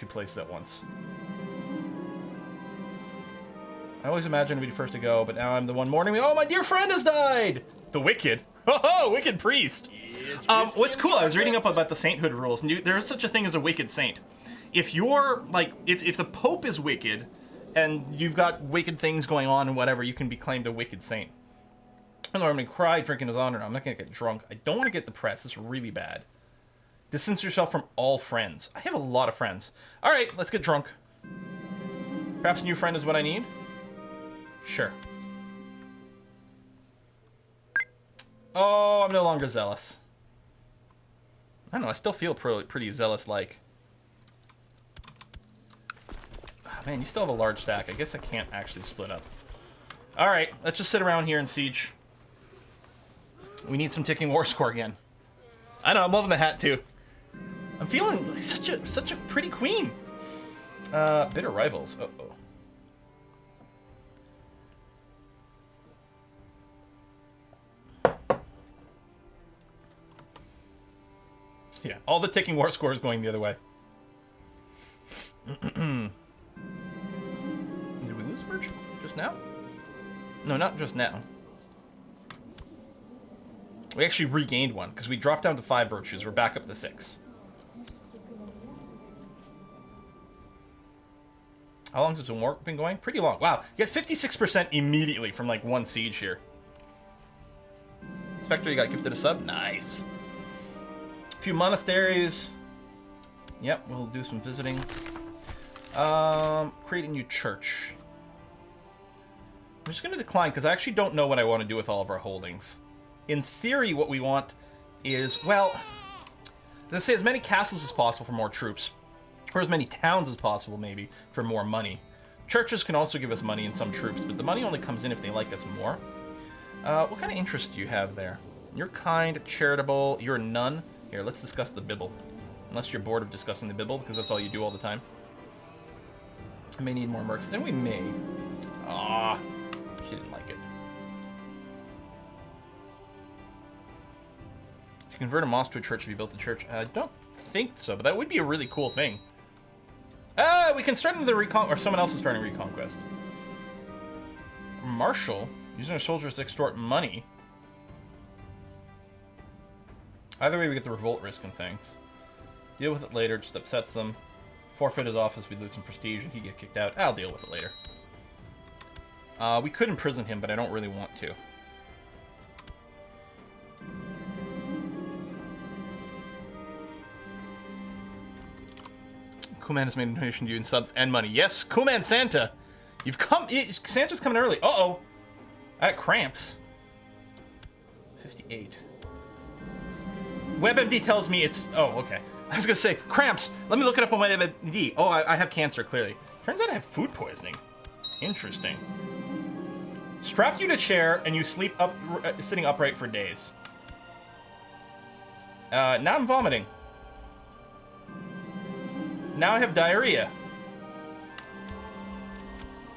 two places at once. I always imagined to be the first to go, but now I'm the one mourning me. Oh, my dear friend has died! The wicked. Oh, wicked priest. What's cool, I was reading up about the sainthood rules, and there is such a thing as a wicked saint. If you're, like, if the Pope is wicked, and you've got wicked things going on and whatever, you can be claimed a wicked saint. I know I'm going to cry drinking his honor. I'm not going to get drunk. I don't want to get the press. It's really bad. Distance yourself from all friends. I have a lot of friends. All right, let's get drunk. Perhaps a new friend is what I need? Sure. Oh, I'm no longer zealous. I don't know. I still feel pretty zealous-like. Oh, man, you still have a large stack. I guess I can't actually split up. All right, let's just sit around here and siege. We need some ticking war score again. I know, I'm loving the hat too. I'm feeling like such a pretty queen. Bitter rivals. Uh-oh. Yeah, all the ticking war score is going the other way. Did we lose virtue just now? No, not just now. We actually regained one, because we dropped down to 5 virtues. We're back up to 6. How long has this war been going? Pretty long. Wow, you got 56% immediately from, like, one siege here. Spectre, you got gifted a sub? Nice. A few monasteries. Yep, we'll do some visiting. Create a new church. I'm just going to decline, because I actually don't know what I want to do with all of our holdings. In theory, what we want is, well, let's say as many castles as possible for more troops, or as many towns as possible, maybe, for more money. Churches can also give us money and some troops, but the money only comes in if they like us more. What kind of interest do you have there? You're kind, charitable, you're none. Here, let's discuss the Bible. Unless you're bored of discussing the Bible, because that's all you do all the time. I may need more mercs. And we may. Ah, she didn't like it. To convert a mosque to a church if you built a church. I don't think so, but that would be a really cool thing. We can start another recon, or someone else is starting reconquest. Marshal, using our soldiers to extort money. Either way, we get the revolt risk and things. Deal with it later, just upsets them. Forfeit his office, we lose some prestige, and he get kicked out. I'll deal with it later. We could imprison him, but I don't really want to. Kuman has made a donation to you in subs and money. Yes, Kuman Santa! You've come... Santa's coming early. Uh-oh! I got cramps. 58. WebMD tells me it's... Oh, okay. I was gonna say, cramps! Let me look it up on my WebMD. Oh, I have cancer, clearly. Turns out I have food poisoning. Interesting. Strapped you to a chair, and you sleep up, sitting upright for days. Now I'm vomiting. Now I have diarrhea.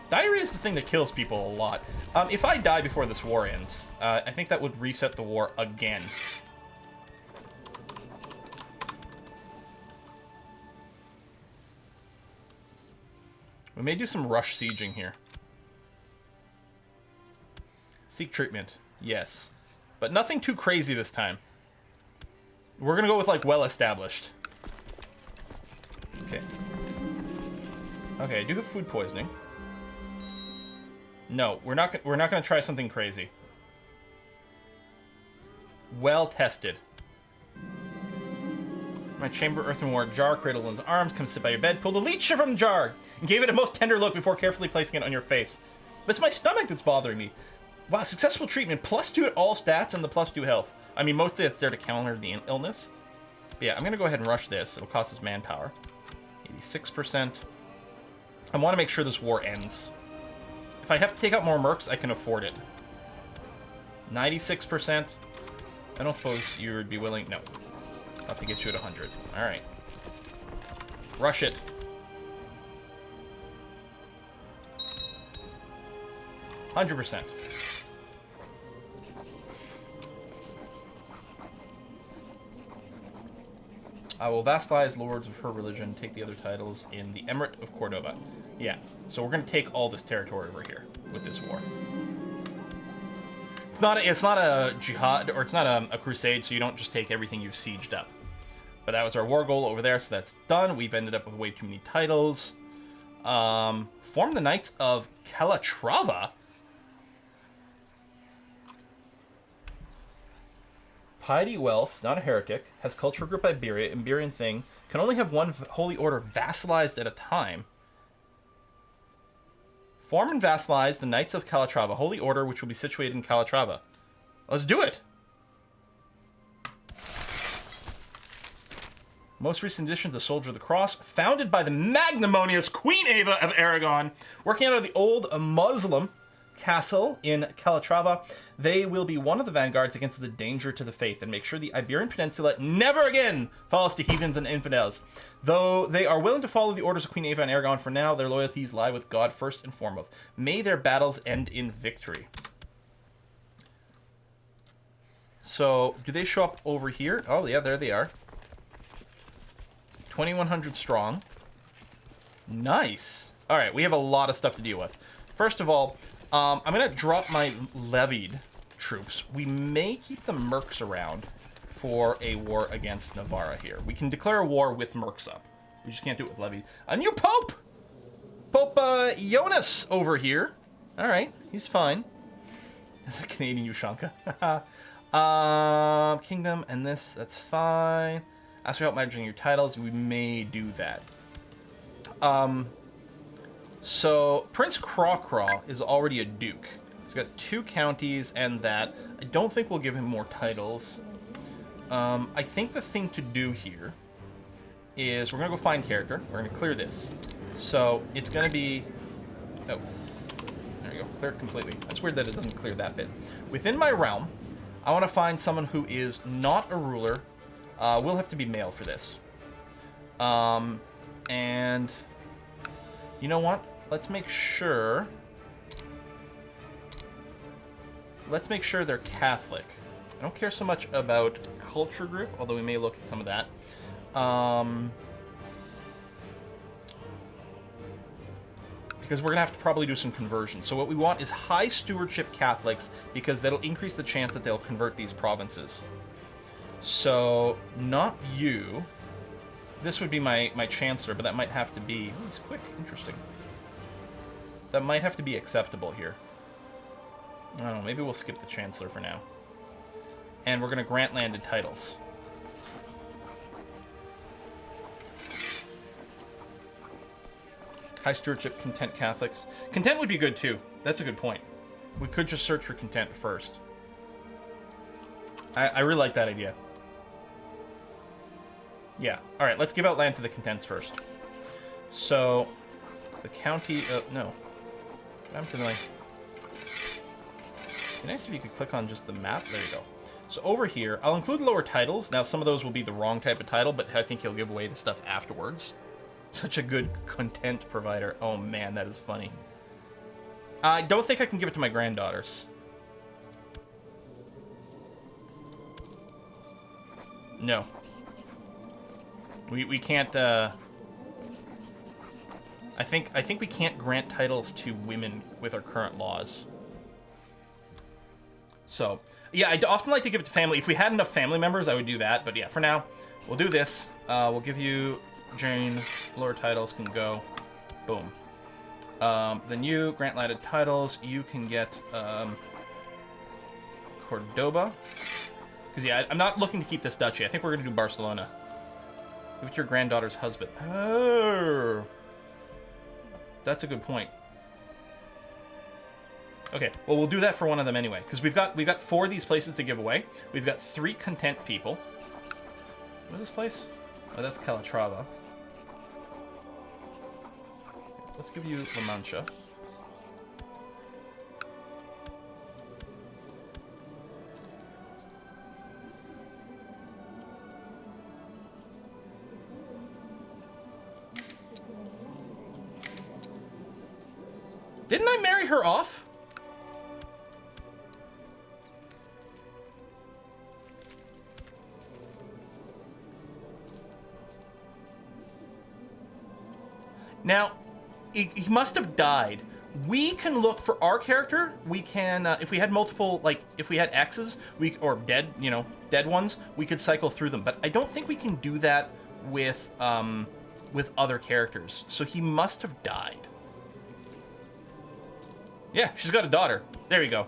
Diarrhea is the thing that kills people a lot. If I die before this war ends, I think that would reset the war again. We may do some rush sieging here. Seek treatment. Yes. But nothing too crazy this time. We're gonna go with, like, well-established. Okay. Okay, I do have food poisoning. No, we're not gonna try something crazy. Well tested. My chamber earthenware jar cradled in his arms. Come sit by your bed. Pulled a leech from the jar and gave it a most tender look before carefully placing it on your face. But it's my stomach that's bothering me. Wow, successful treatment. +2 to all stats and the +2 health. I mean, mostly it's there to counter the illness. But yeah, I'm gonna go ahead and rush this. It'll cost us manpower. 86%. I want to make sure this war ends. If I have to take out more mercs, I can afford it. 96%. I don't suppose you would be willing... No. I'll have to get you at 100. Alright. Rush it. %. I will vassalize lords of her religion, take the other titles in the Emirate of Cordoba. Yeah, so we're going to take all this territory over here with this war. It's not a jihad, or it's not a crusade, so you don't just take everything you've sieged up. But that was our war goal over there, so that's done. We've ended up with way too many titles. Form the Knights of Calatrava. Piety Wealth, not a heretic, has culture group Iberia, Iberian thing, can only have one holy order vassalized at a time. Form and vassalize the Knights of Calatrava, holy order which will be situated in Calatrava. Let's do it! Most recent addition to the Soldier of the Cross, founded by the magnanimous Queen Ava of Aragon, working out of the old Muslim castle in Calatrava. They will be one of the vanguards against the danger to the faith and make sure the Iberian Peninsula never again falls to heathens and infidels. Though they are willing to follow the orders of Queen Ava and Aragon for now, their loyalties lie with God first and foremost. May their battles end in victory. So, do they show up over here? Oh, yeah, there they are. 2,100 strong. Nice. All right, we have a lot of stuff to deal with. First of all, I'm going to drop my levied troops. We may keep the mercs around for a war against Navarra here. We can declare a war with mercs up. We just can't do it with levied. A new pope! Pope Jonas over here. All right, he's fine. That's a Canadian Ushanka. Kingdom and this, that's fine. Ask for help managing your titles. We may do that. So, Prince Craw is already a duke. He's got 2 counties and that. I don't think we'll give him more titles. I think the thing to do here is we're going to go find character. We're going to clear this. So, it's going to be... Oh. There you go. Clear it completely. That's weird that it doesn't clear that bit. Within my realm, I want to find someone who is not a ruler. We'll have to be male for this. And... You know what? Let's make sure they're Catholic. I don't care so much about culture group, although we may look at some of that. Because we're going to have to probably do some conversion. So what we want is high stewardship Catholics, because that'll increase the chance that they'll convert these provinces. So, not you. This would be my chancellor, but that might have to be... Oh, he's quick. Interesting. That might have to be acceptable here. I don't know. Maybe we'll skip the chancellor for now. And we're going to grant landed titles. High stewardship, content Catholics. Content would be good, too. That's a good point. We could just search for content first. I really like that idea. Yeah. All right, let's give out land to the contents first. So, the county... no. I'm to the... It'd be nice if you could click on just the map. There you go. So over here, I'll include lower titles. Now, some of those will be the wrong type of title, but I think he'll give away the stuff afterwards. Such a good content provider. Oh, man, that is funny. I don't think I can give it to my granddaughters. No. We can't, I think we can't grant titles to women with our current laws. So, yeah, I often like to give it to family. If we had enough family members, I would do that. But yeah, for now, we'll do this. We'll give you Jane. Lower titles can go. Boom. Then you, grant landed titles. You can get Cordoba. Because, yeah, I'm not looking to keep this duchy. I think we're going to do Barcelona. Give it to your granddaughter's husband. Oh. That's a good point. Okay, well, we'll do that for one of them anyway, because we've got 4 of these places to give away. We've got 3 content people. What is this place? Oh, that's Calatrava. Let's give you La Mancha. Didn't I marry her off? Now, he must have died. We can look for our character. We can, if we had multiple, like, if we had X's, or dead, you know, dead ones, we could cycle through them. But I don't think we can do that with other characters. So he must have died. Yeah, she's got a daughter. There you go.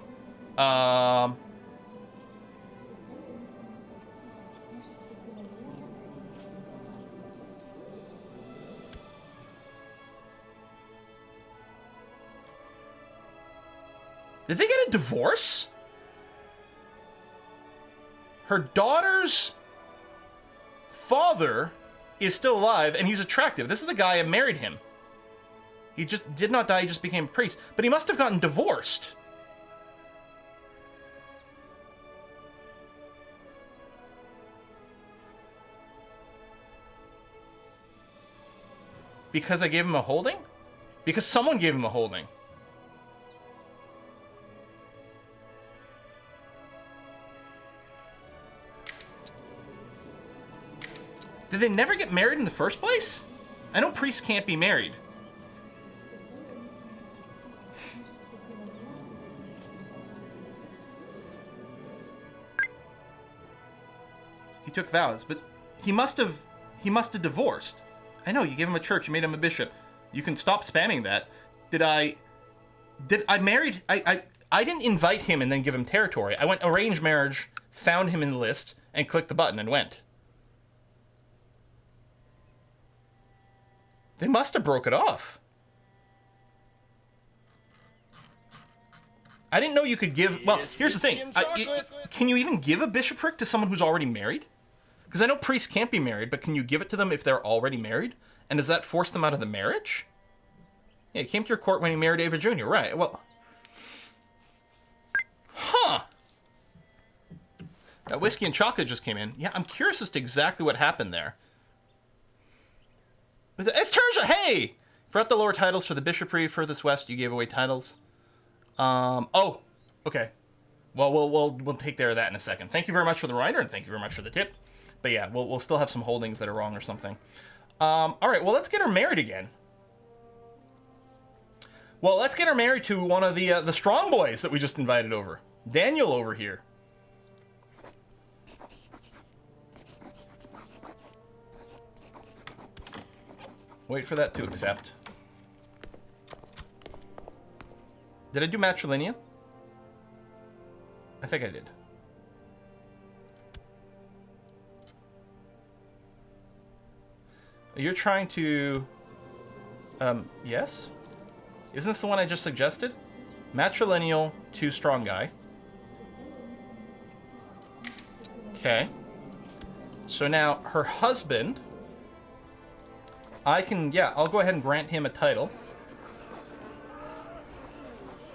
Did they get a divorce? Her daughter's father is still alive, and he's attractive. This is the guy who married him. He just did not die, he just became a priest. But he must have gotten divorced. Because I gave him a holding? Because someone gave him a holding. Did they never get married in the first place? I know priests can't be married. He took vows, but he must have divorced. I know, you gave him a church, you made him a bishop. You can stop spamming that. I didn't invite him and then give him territory. I went arranged marriage, found him in the list, and clicked the button and went. They must have broke it off. I didn't know you could give... Well, here's the thing. Can you even give a bishopric to someone who's already married? Because I know priests can't be married, but can you give it to them if they're already married? And does that force them out of the marriage? Yeah, he came to your court when he married Ava Jr., right. Well... Huh. That whiskey and chocolate just came in. Yeah, I'm curious as to exactly what happened there. It's Terja! Hey! Forgot the lower titles for the bishopry furthest west. You gave away titles. Oh, okay. Well, we'll take care of that in a second. Thank you very much for the reminder, and thank you very much for the tip. But yeah, we'll still have some holdings that are wrong or something. All right, well, let's get her married again. Well, let's get her married to one of the strong boys that we just invited over. Daniel over here. Wait for that to accept. Did I do matrilineal? I think I did. You're trying to... yes? Isn't this the one I just suggested? Matrilineal to strong guy. Okay. So now, her husband... I'll go ahead and grant him a title.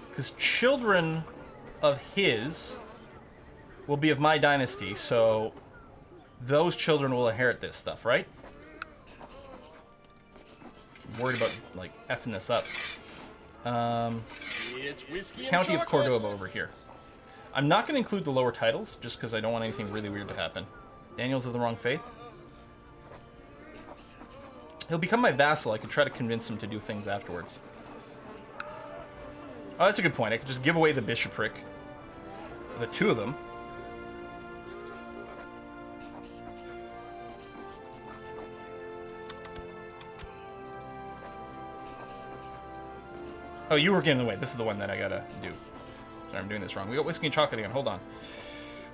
Because children of his will be of my dynasty, so those children will inherit this stuff, right? I'm worried about, like, effing this up. County of Cordoba over here. I'm not going to include the lower titles, just because I don't want anything really weird to happen. Daniel's of the wrong faith. He'll become my vassal. I could try to convince him to do things afterwards. Oh, that's a good point. I could just give away the bishopric. The two of them. Oh, you were getting away. This is the one that I gotta do. Sorry, I'm doing this wrong. We got whiskey and chocolate again. Hold on.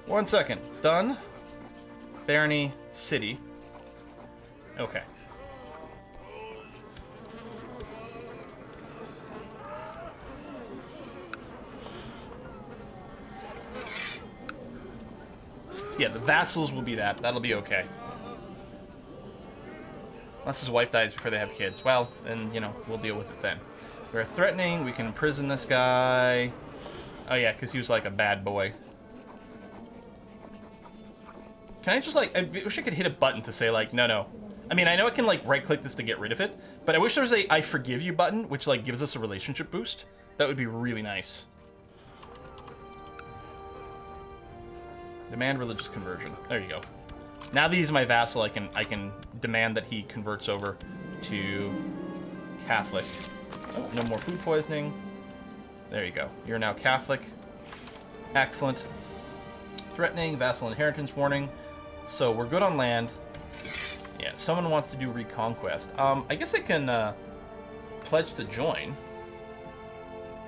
1 second. Done. Barony. City. Okay. Yeah, the vassals will be that. That'll be okay. Unless his wife dies before they have kids. Well, then, you know, we'll deal with it then. We're threatening. We can imprison this guy. Oh, yeah, because he was like a bad boy. Can I just, like... I wish I could hit a button to say, like, no. I mean, I know I can, like, right-click this to get rid of it, but I wish there was a I forgive you button, which, like, gives us a relationship boost. That would be really nice. Demand religious conversion. There you go. Now that he's my vassal, I can demand that he converts over to Catholic. Oh, no more food poisoning. There you go. You're now Catholic. Excellent. Threatening, vassal inheritance warning. So we're good on land. Yeah, someone wants to do reconquest. I guess I can pledge to join.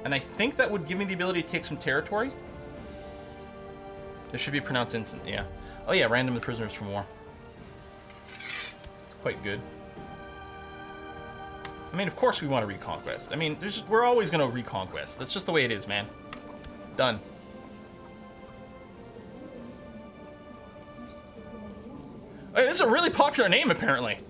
And I think that would give me the ability to take some territory. This should be pronounced instant, yeah. Oh yeah, random the prisoners from war. It's quite good. I mean, of course we want to reconquest. I mean, we're always going to reconquest. That's just the way it is, man. Done. Hey, this is a really popular name, apparently.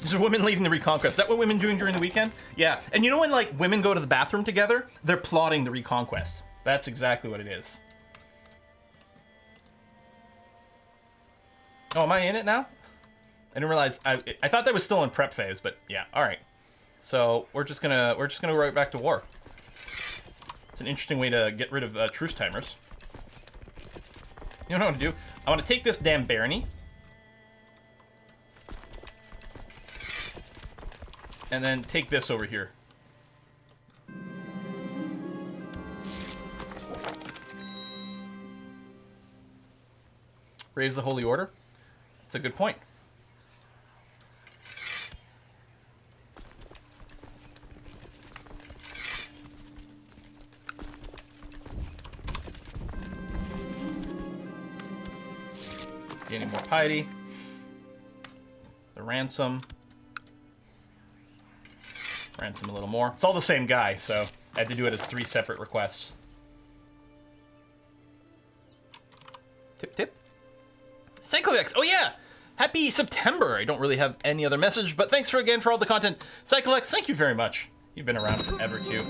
These are women leading the reconquest. Is that what women doing during the weekend? Yeah. And you know when, like, women go to the bathroom together? They're plotting the reconquest. That's exactly what it is. Oh, am I in it now? I didn't realize. I thought that was still in prep phase, but yeah. All right. So we're just gonna go right back to war. It's an interesting way to get rid of truce timers. You know what I want to do? I want to take this damn barony. And then take this over here. Raise the Holy Order. That's a good point. Gaining more piety. The ransom. Ransom a little more. It's all the same guy, so I had to do it as 3 separate requests. Tip, tip. Cyclox, oh yeah! Happy September! I don't really have any other message, but thanks again for all the content. Cyclox, thank you very much. You've been around forever, too.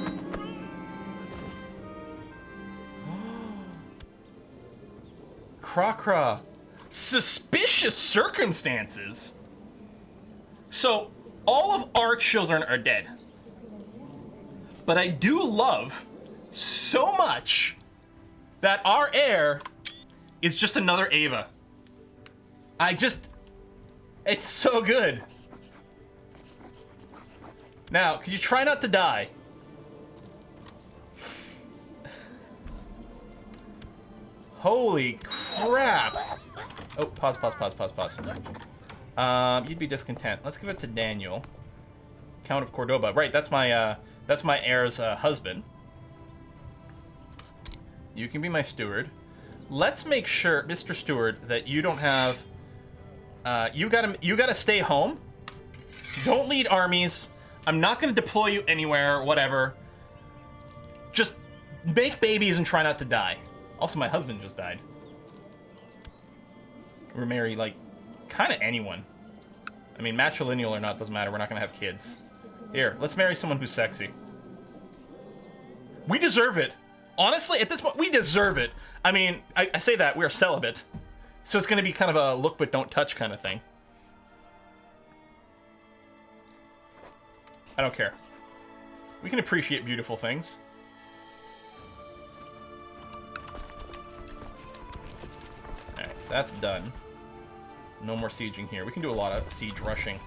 Krakra. Suspicious circumstances? So, all of our children are dead. But I do love so much that our heir is just another Ava. It's so good. Now, could you try not to die? Holy crap. Oh, pause. You'd be discontent. Let's give it to Daniel, Count of Cordoba. Right, that's my heir's husband. You can be my steward. Let's make sure, Mr. Steward, that you don't have. You gotta stay home. Don't lead armies. I'm not gonna deploy you anywhere. Whatever. Just make babies and try not to die. Also, my husband just died. We're married, like, kind of anyone. I mean, matrilineal or not, doesn't matter. We're not going to have kids. Here, let's marry someone who's sexy. We deserve it. Honestly, at this point, we deserve it. I mean, I say that, we're celibate. So it's going to be kind of a look but don't touch kind of thing. I don't care. We can appreciate beautiful things. Alright, that's done. No more sieging here. We can do a lot of siege rushing.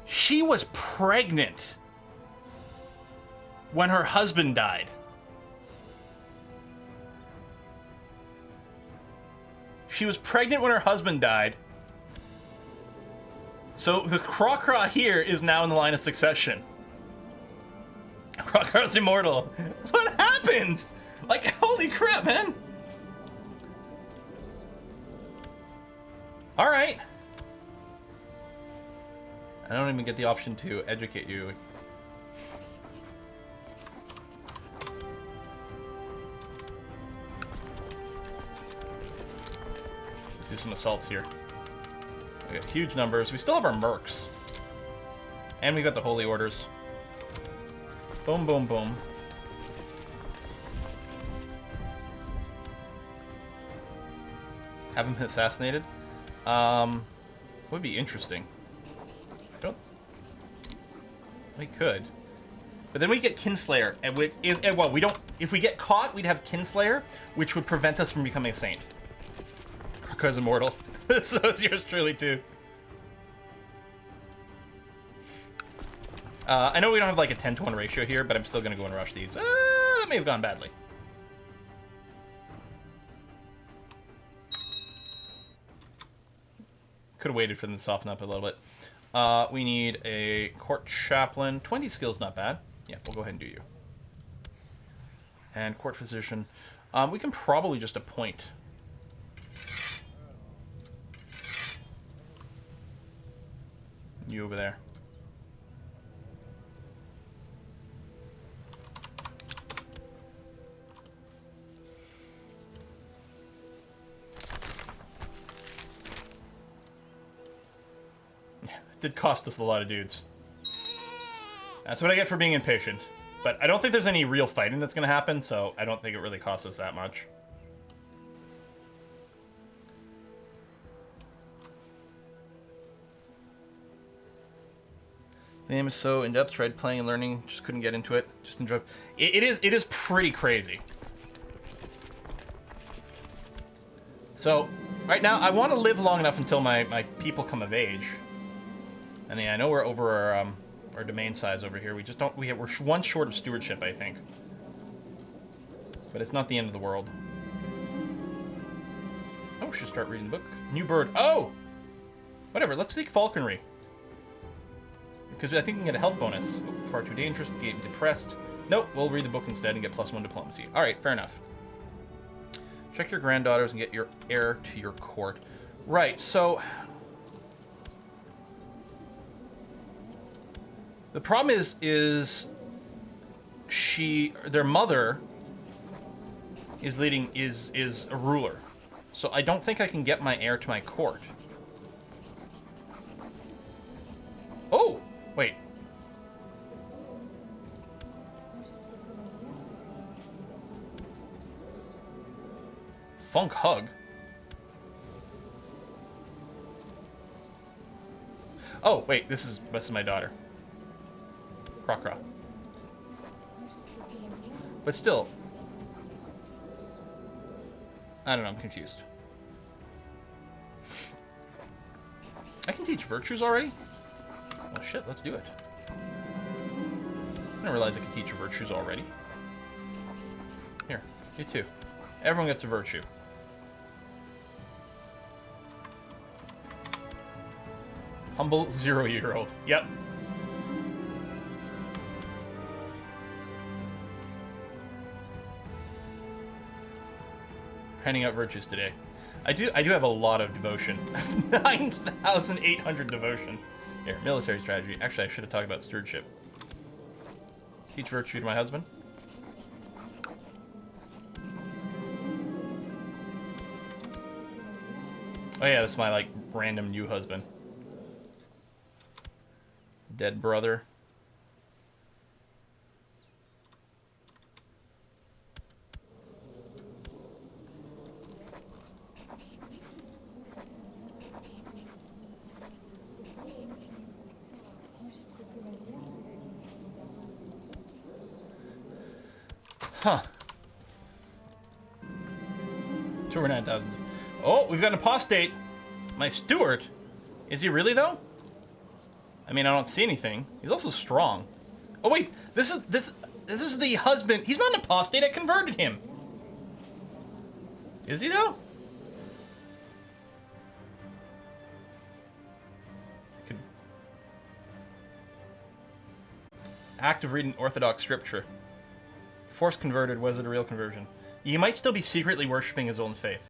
She was pregnant when her husband died. She was pregnant when her husband died. So the Krakra here is now in the line of succession. Krakra's immortal. What happens? Like, holy crap, man. All right. I don't even get the option to educate you. Let's do some assaults here. We got huge numbers. We still have our mercs. And we got the holy orders. Boom, boom, boom. Have him assassinated? Would be interesting. We could. But then we get Kinslayer, and if we get caught, we'd have Kinslayer, which would prevent us from becoming a saint. Kraka's immortal. So is yours truly too. I know we don't have like a 10-to-1 ratio here, but I'm still gonna go and rush these. That may have gone badly. Could have waited for them to soften up a little bit. We need a court chaplain. 20 skills, not bad. Yeah, we'll go ahead and do you. And court physician. We can probably just appoint. You over there. Did cost us a lot of dudes. That's what I get for being impatient. But I don't think there's any real fighting that's going to happen, so I don't think it really costs us that much. The game is so in-depth. Tried playing and learning, just couldn't get into it. Just enjoy. It is pretty crazy. So right now, I want to live long enough until my people come of age. And yeah, I know we're over our domain size over here. We just don't. We're one short of stewardship, I think. But it's not the end of the world. Oh, we should start reading the book. New bird. Oh, whatever. Let's take falconry because I think we can get a health bonus. Oh, far too dangerous. Get depressed. Nope. We'll read the book instead and get +1 diplomacy. All right, fair enough. Check your granddaughters and get your heir to your court. Right. So. The problem is their mother is a ruler. So I don't think I can get my heir to my court. Oh, wait. Funk hug. Oh, wait, this is my daughter. Krakra. But still, I don't know, I'm confused. I can teach virtues already? Well, shit, let's do it. I didn't realize I could teach virtues already. Here, you too. Everyone gets a virtue. Humble 0-year-old. Yep. Handing out virtues today. I do have a lot of devotion. I have 9,800 devotion. Here, military strategy. Actually, I should have talked about stewardship. Teach virtue to my husband. Oh yeah, this is my like random new husband. Dead brother. Huh. 209,000. Oh, we've got an apostate. My steward. Is he really though? I mean, I don't see anything. He's also strong. Oh wait, this is the husband. He's not an apostate. I converted him. Is he though? Act of reading Orthodox scripture. Force converted, was it a real conversion? He might still be secretly worshipping his own faith.